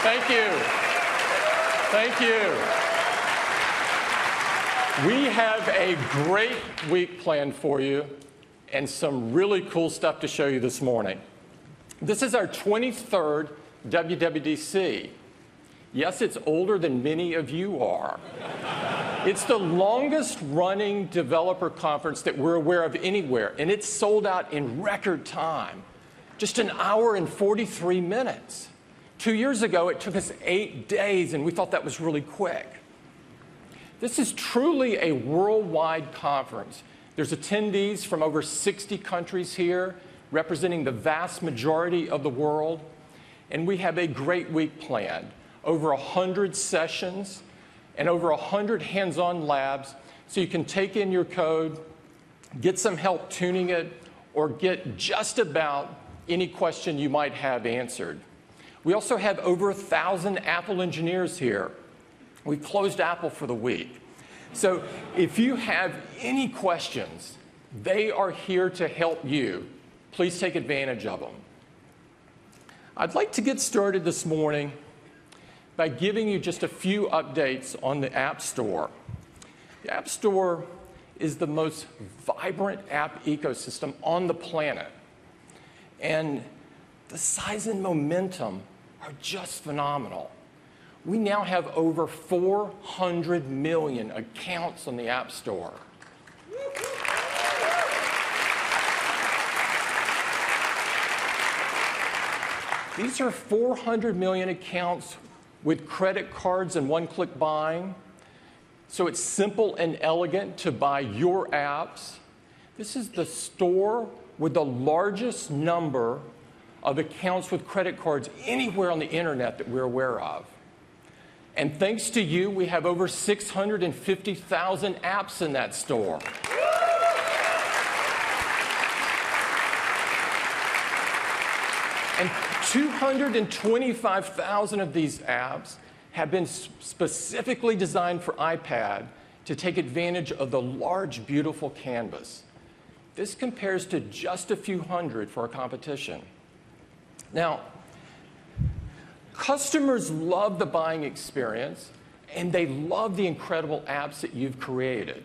Thank you. Thank you. We have a great week planned for you and some really cool stuff to show you this morning. This is our 23rd WWDC. Yes, it's older than many of you are. It's the longest running developer conference that we're aware of anywhere, and it's sold out in record time. Just an hour and 43 minutes. 2 years ago, it took us 8 days, and we thought that was really quick. This is truly a worldwide conference. There's attendees from over 60 countries here, representing the vast majority of the world, and we have a great week planned. Over 100 sessions and over 100 hands-on labs, so you can take in your code, get some help tuning it, or get just about any question you might have answered. We also have over 1,000 Apple engineers here. We've closed Apple for the week. So if you have any questions, they are here to help you. Please take advantage of them. I'd like to get started this morning by giving you just a few updates on the App Store. The App Store is the most vibrant app ecosystem on the planet. And the size and momentum are just phenomenal. We now have over 400 million accounts on the App Store. These are 400 million accounts with credit cards and one-click buying. So it's simple and elegant to buy your apps. This is the store with the largest number of accounts with credit cards anywhere on the internet that we're aware of. And thanks to you, we have over 650,000 apps in that store. And 225,000 of these apps have been specifically designed for iPad to take advantage of the large, beautiful canvas. This compares to just a few hundred for our competition. Now, customers love the buying experience, and they love the incredible apps that you've created.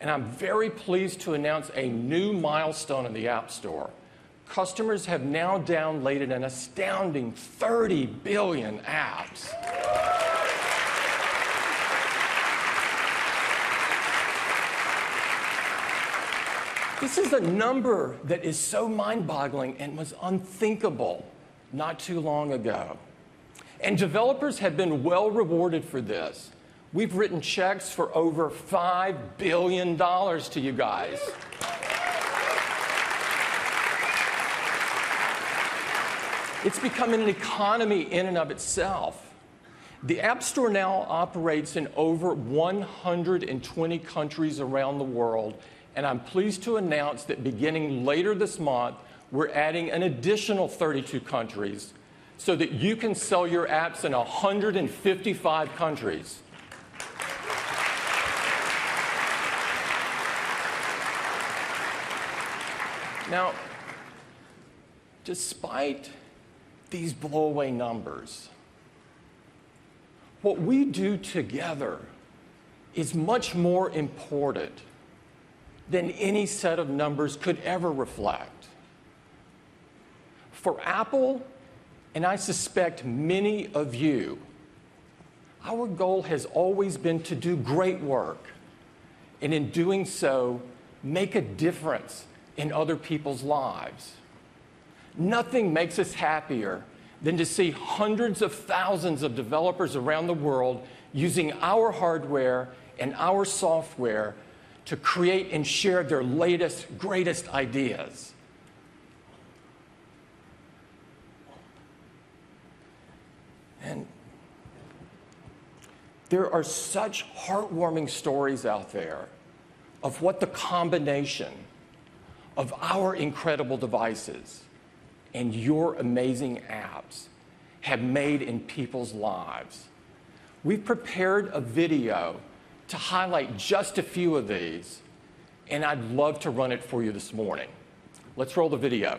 And I'm very pleased to announce a new milestone in the App Store. Customers have now downloaded an astounding 30 billion apps. This is a number that is so mind-boggling and was unthinkable not too long ago. And developers have been well rewarded for this. We've written checks for over $5 billion to you guys. It's becoming an economy in and of itself. The App Store now operates in over 120 countries around the world, and I'm pleased to announce that beginning later this month, we're adding an additional 32 countries so that you can sell your apps in 155 countries. Now, despite these blow-away numbers, what we do together is much more important than any set of numbers could ever reflect. For Apple, and I suspect many of you, our goal has always been to do great work, and in doing so, make a difference in other people's lives. Nothing makes us happier than to see hundreds of thousands of developers around the world using our hardware and our software to create and share their latest, greatest ideas. And there are such heartwarming stories out there of what the combination of our incredible devices and your amazing apps have made in people's lives. We've prepared a video to highlight just a few of these, and I'd love to run it for you this morning. Let's roll the video.